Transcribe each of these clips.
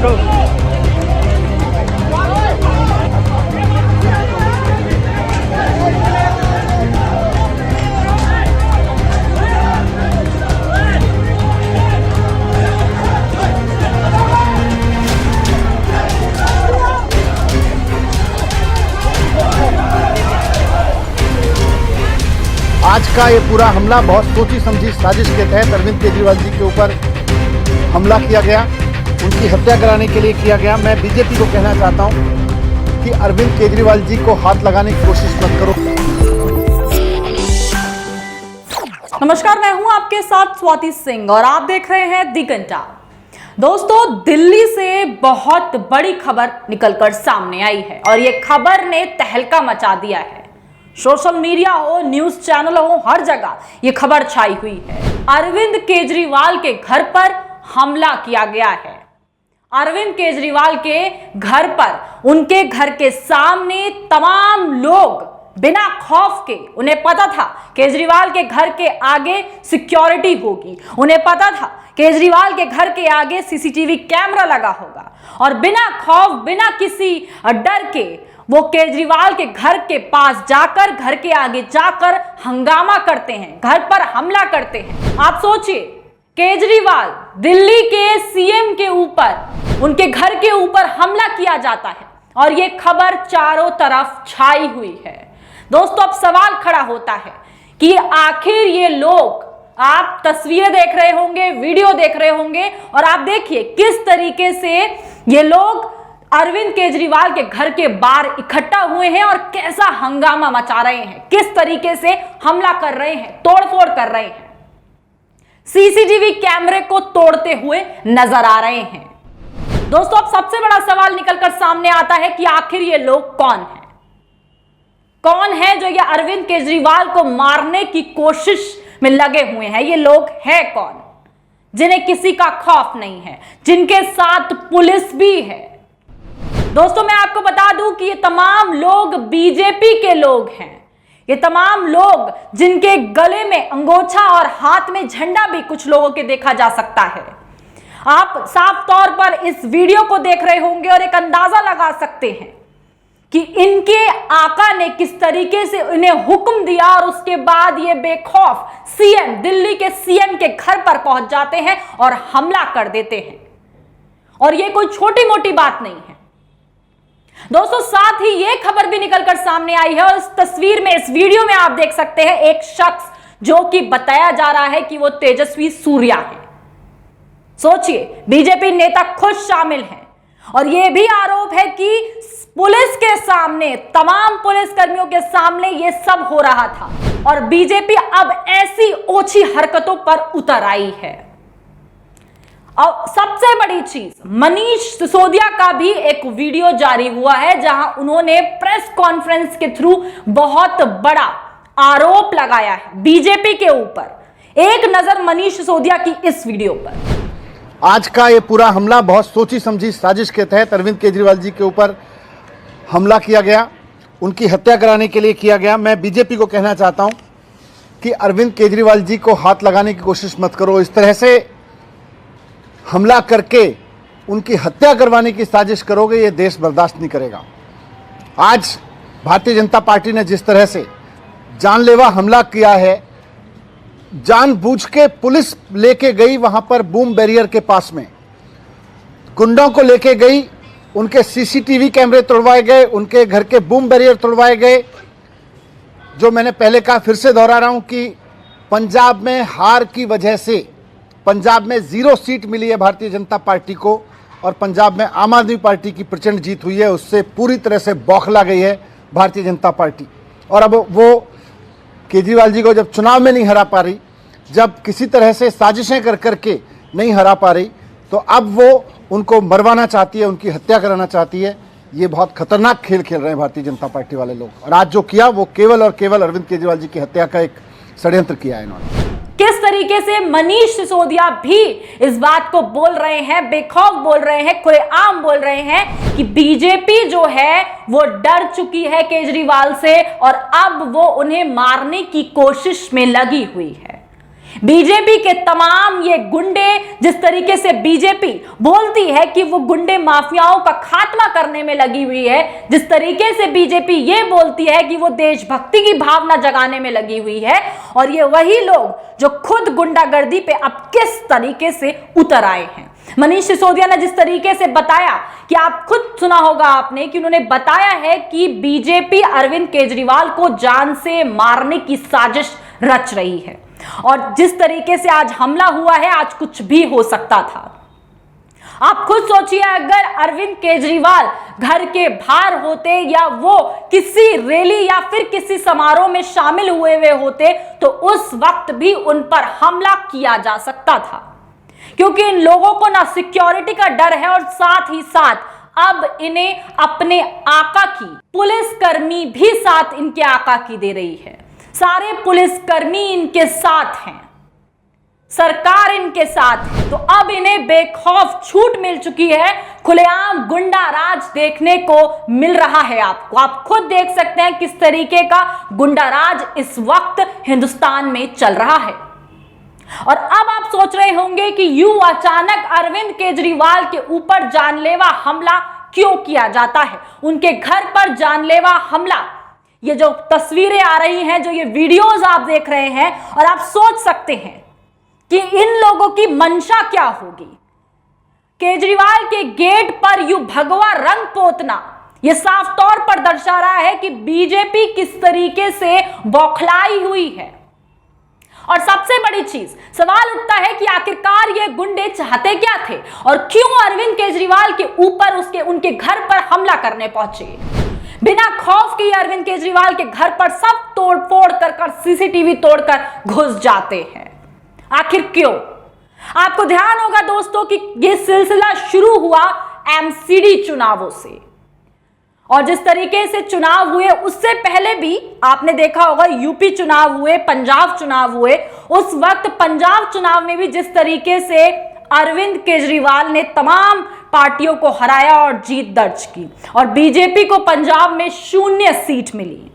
बैठो। आज का ये पूरा हमला बहुत सोची समझी साजिश के तहत अरविंद केजरीवाल जी के ऊपर हमला किया गया, उनकी हत्या कराने के लिए किया गया। मैं बीजेपी को कहना चाहता हूं कि अरविंद केजरीवाल जी को हाथ लगाने की कोशिश मत करो। नमस्कार, मैं हूं आपके साथ स्वाति सिंह और आप देख रहे हैं दी घंटा। दोस्तों, दिल्ली से बहुत बड़ी खबर निकलकर सामने आई है और ये खबर ने तहलका मचा दिया है। सोशल मीडिया हो, न्यूज चैनल हो, हर जगह ये खबर छाई हुई है। अरविंद केजरीवाल के घर पर हमला किया गया है। अरविंद केजरीवाल के घर पर, उनके घर के सामने तमाम लोग बिना खौफ के, उन्हें पता था केजरीवाल के घर के आगे सिक्योरिटी होगी, उन्हें पता था केजरीवाल के घर के आगे सीसीटीवी कैमरा लगा होगा और बिना खौफ, बिना किसी डर के वो केजरीवाल के घर के पास जाकर, घर के आगे जाकर हंगामा करते हैं, घर पर हमला करते हैं। आप सोचिए, केजरीवाल दिल्ली के सीएम के ऊपर, उनके घर के ऊपर हमला किया जाता है और ये खबर चारों तरफ छाई हुई है। दोस्तों, अब सवाल खड़ा होता है कि आखिर ये लोग, आप तस्वीरें देख रहे होंगे, वीडियो देख रहे होंगे और आप देखिए किस तरीके से ये लोग अरविंद केजरीवाल के घर के बाहर इकट्ठा हुए हैं और कैसा हंगामा मचा रहे हैं, किस तरीके से हमला कर रहे हैं, तोड़फोड़ कर रहे हैं, सीसीटीवी कैमरे को तोड़ते हुए नजर आ रहे हैं। दोस्तों, अब सबसे बड़ा सवाल निकलकर सामने आता है कि आखिर ये लोग कौन हैं? कौन है जो ये अरविंद केजरीवाल को मारने की कोशिश में लगे हुए हैं? ये लोग हैं कौन, जिन्हें किसी का खौफ नहीं है, जिनके साथ पुलिस भी है? दोस्तों, मैं आपको बता दूं कि ये तमाम लोग बीजेपी के लोग हैं। ये तमाम लोग जिनके गले में अंगोछा और हाथ में झंडा भी कुछ लोगों के देखा जा सकता है। आप साफ तौर पर इस वीडियो को देख रहे होंगे और एक अंदाजा लगा सकते हैं कि इनके आका ने किस तरीके से इन्हें हुक्म दिया और उसके बाद ये बेखौफ सीएम, दिल्ली के सीएम के घर पर पहुंच जाते हैं और हमला कर देते हैं। और ये कोई छोटी मोटी बात नहीं है। दोस्तों, साथ ही यह खबर भी निकलकर सामने आई है और इस तस्वीर में, इस वीडियो में आप देख सकते हैं एक शख्स जो कि बताया जा रहा है कि वो तेजस्वी सूर्या है। सोचिए, बीजेपी नेता खुद शामिल हैं और यह भी आरोप है कि पुलिस के सामने, तमाम पुलिस कर्मियों के सामने यह सब हो रहा था और बीजेपी अब ऐसी ओछी हरकतों पर उतर आई है। और सबसे बड़ी चीज, मनीष सिसोदिया का भी एक वीडियो जारी हुआ है जहां उन्होंने प्रेस कॉन्फ्रेंस के थ्रू बहुत बड़ा आरोप लगाया है बीजेपी के ऊपर। एक नजर मनीष सिसोदिया की इस वीडियो पर। आज का ये पूरा हमला बहुत सोची समझी साजिश के तहत अरविंद केजरीवाल जी के ऊपर हमला किया गया, उनकी हत्या कराने के लिए किया गया। मैं बीजेपी को कहना चाहता हूं कि अरविंद केजरीवाल जी को हाथ लगाने की कोशिश मत करो। इस तरह से हमला करके उनकी हत्या करवाने की साजिश करोगे, ये देश बर्दाश्त नहीं करेगा। आज भारतीय जनता पार्टी ने जिस तरह से जानलेवा हमला किया है, जानबूझ के पुलिस लेके गई वहां पर बूम बैरियर के पास में, गुंडों को लेके गई, उनके सीसीटीवी कैमरे तोड़वाए गए, उनके घर के बूम बैरियर तोड़वाए गए। जो मैंने पहले कहा, फिर से दोहरा रहा हूं कि पंजाब में हार की वजह से, पंजाब में 0 सीट मिली है भारतीय जनता पार्टी को और पंजाब में आम आदमी पार्टी की प्रचंड जीत हुई है। उससे पूरी तरह से बौखला गई है भारतीय जनता पार्टी। और अब वो केजरीवाल जी को जब चुनाव में नहीं हरा पा रही, जब किसी तरह से साजिशें कर करके नहीं हरा पा रही, तो अब वो उनको मरवाना चाहती है, उनकी हत्या कराना चाहती है। ये बहुत खतरनाक खेल खेल रहे हैं भारतीय जनता पार्टी वाले लोग। और आज जो किया वो केवल और केवल अरविंद केजरीवाल जी की हत्या का एक षड्यंत्र किया है इन्होंने। किस तरीके से मनीष सिसोदिया भी इस बात को बोल रहे हैं, बेखौफ बोल रहे हैं, खुलेआम बोल रहे हैं कि बीजेपी जो है वो डर चुकी है केजरीवाल से और अब वो उन्हें मारने की कोशिश में लगी हुई है। बीजेपी के तमाम ये गुंडे, जिस तरीके से बीजेपी बोलती है कि वो गुंडे माफियाओं का खात्मा करने में लगी हुई है, जिस तरीके से बीजेपी ये बोलती है कि वो देशभक्ति की भावना जगाने में लगी हुई है, और ये वही लोग जो खुद गुंडागर्दी पे अब किस तरीके से उतर आए हैं। मनीष सिसोदिया ने जिस तरीके से बताया कि आप खुद सुना होगा आपने कि उन्होंने बताया है कि बीजेपी अरविंद केजरीवाल को जान से मारने की साजिश रच रही है, और जिस तरीके से आज हमला हुआ है, आज कुछ भी हो सकता था। आप खुद सोचिए, अगर अरविंद केजरीवाल घर के बाहर होते या वो किसी रैली या फिर किसी समारोह में शामिल हुए होते तो उस वक्त भी उन पर हमला किया जा सकता था, क्योंकि इन लोगों को ना सिक्योरिटी का डर है, और साथ ही साथ अब इन्हें अपने आका की पुलिसकर्मी भी साथ इनके आका की दे रही है। सारे पुलिसकर्मी इनके साथ हैं, सरकार इनके साथ है, तो अब इन्हें बेखौफ छूट मिल चुकी है। खुलेआम गुंडा राज देखने को मिल रहा है आपको। आप खुद देख सकते हैं किस तरीके का गुंडा राज इस वक्त हिंदुस्तान में चल रहा है। और अब आप सोच रहे होंगे कि यूं अचानक अरविंद केजरीवाल के ऊपर जानलेवा हमला क्यों किया जाता है, उनके घर पर जानलेवा हमला। ये जो तस्वीरें आ रही हैं, जो ये वीडियोस आप देख रहे हैं, और आप सोच सकते हैं कि इन लोगों की मंशा क्या होगी। केजरीवाल के गेट पर यूं भगवा रंग पोतना, यह साफ तौर पर दर्शा रहा है कि बीजेपी किस तरीके से बौखलाई हुई है। और सबसे बड़ी चीज, सवाल उठता है कि आखिरकार ये गुंडे चाहते क्या थे, और क्यों अरविंद केजरीवाल के ऊपर उनके घर पर हमला करने पहुंचे। बिना खौफ के अरविंद केजरीवाल के घर पर सब तोड़ फोड़ कर सीसीटीवी तोड़कर घुस जाते हैं। आखिर क्यों? आपको ध्यान होगा दोस्तों कि यह सिलसिला शुरू हुआ एमसीडी चुनावों से, और जिस तरीके से चुनाव हुए उससे पहले भी आपने देखा होगा यूपी चुनाव हुए, पंजाब चुनाव हुए। उस वक्त पंजाब चुनाव में भी जिस तरीके से अरविंद केजरीवाल ने तमाम पार्टियों को हराया और जीत दर्ज की, और बीजेपी को पंजाब में 0 सीट मिली,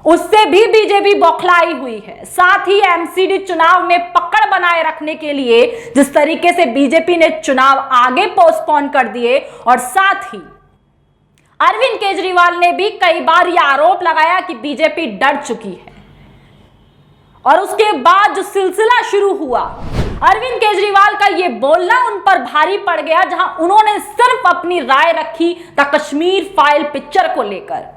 उससे भी बीजेपी बौखलाई हुई है। साथ ही एमसीडी चुनाव में पकड़ बनाए रखने के लिए जिस तरीके से बीजेपी ने चुनाव आगे पोस्टपोन कर दिए, और साथ ही अरविंद केजरीवाल ने भी कई बार यह आरोप लगाया कि बीजेपी डर चुकी है। और उसके बाद जो सिलसिला शुरू हुआ, अरविंद केजरीवाल का यह बोलना उन पर भारी पड़ गया, जहां उन्होंने सिर्फ अपनी राय रखी द कश्मीर फाइल पिक्चर को लेकर।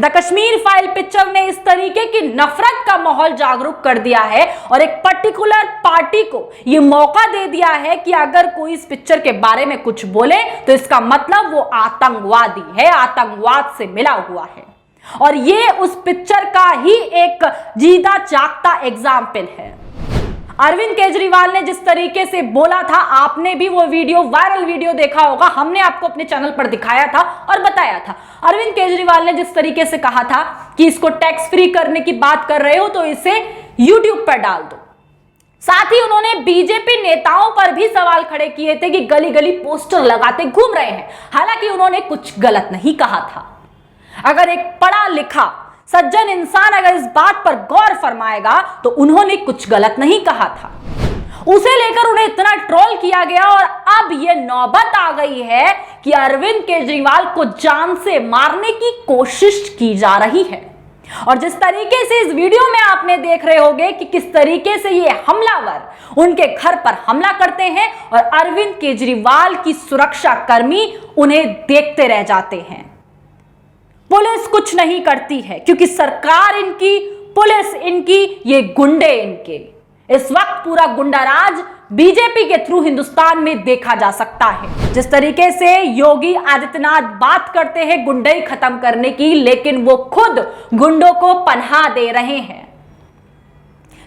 द कश्मीर फाइल पिक्चर ने इस तरीके की नफरत का माहौल जागरूक कर दिया है, और एक पर्टिकुलर पार्टी को यह मौका दे दिया है कि अगर कोई इस पिक्चर के बारे में कुछ बोले तो इसका मतलब वो आतंकवादी है, आतंकवाद से मिला हुआ है। और ये उस पिक्चर का ही एक जीता जागता एग्जाम्पल है। अरविंद केजरीवाल ने जिस तरीके से बोला था, आपने भी वो वीडियो, वायरल वीडियो देखा होगा, हमने आपको अपने चैनल पर दिखाया था और बताया था। अरविंद केजरीवाल ने जिस तरीके से कहा था कि इसको टैक्स फ्री करने की बात कर रहे हो तो इसे YouTube पर डाल दो। साथ ही उन्होंने बीजेपी नेताओं पर भी सवाल खड़े किए थे कि गली गली पोस्टर लगाते घूम रहे हैं। हालांकि उन्होंने कुछ गलत नहीं कहा था। अगर एक पढ़ा लिखा सज्जन इंसान अगर इस बात पर गौर फरमाएगा तो उन्होंने कुछ गलत नहीं कहा था। उसे लेकर उन्हें इतना ट्रोल किया गया, और अब यह नौबत आ गई है कि अरविंद केजरीवाल को जान से मारने की कोशिश की जा रही है। और जिस तरीके से इस वीडियो में आपने देख रहे होंगे कि किस तरीके से ये हमलावर उनके घर पर हमला करते हैं, और अरविंद केजरीवाल की सुरक्षा कर्मी उन्हें देखते रह जाते हैं। पुलिस कुछ नहीं करती है, क्योंकि सरकार इनकी, पुलिस इनकी, ये गुंडे इनके। इस वक्त पूरा गुंडाराज बीजेपी के थ्रू हिंदुस्तान में देखा जा सकता है। जिस तरीके से योगी आदित्यनाथ बात करते हैं गुंडई खत्म करने की, लेकिन वो खुद गुंडों को पनाह दे रहे हैं।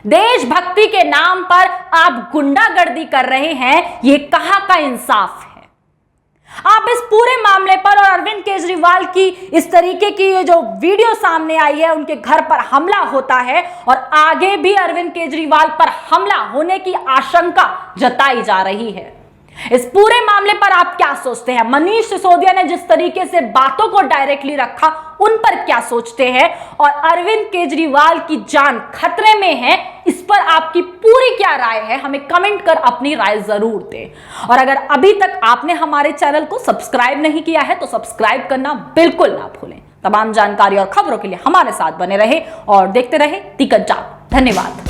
देशभक्ति के नाम पर आप गुंडागर्दी कर रहे हैं, ये कहां का इंसाफ है। आप इस पूरे मामले पर और अरविंद केजरीवाल की इस तरीके की ये जो वीडियो सामने आई है, उनके घर पर हमला होता है और आगे भी अरविंद केजरीवाल पर हमला होने की आशंका जताई जा रही है। इस पूरे मामले पर आप क्या सोचते हैं? मनीष सिसोदिया ने जिस तरीके से बातों को डायरेक्टली रखा, उन पर क्या सोचते हैं? और अरविंद केजरीवाल की जान खतरे में है, इस पर आपकी पूरी क्या राय है? हमें कमेंट कर अपनी राय जरूर दें। और अगर अभी तक आपने हमारे चैनल को सब्सक्राइब नहीं किया है तो सब्सक्राइब करना बिल्कुल ना भूलें। तमाम जानकारी और खबरों के लिए हमारे साथ बने रहे और देखते रहे दी कंटाप। धन्यवाद।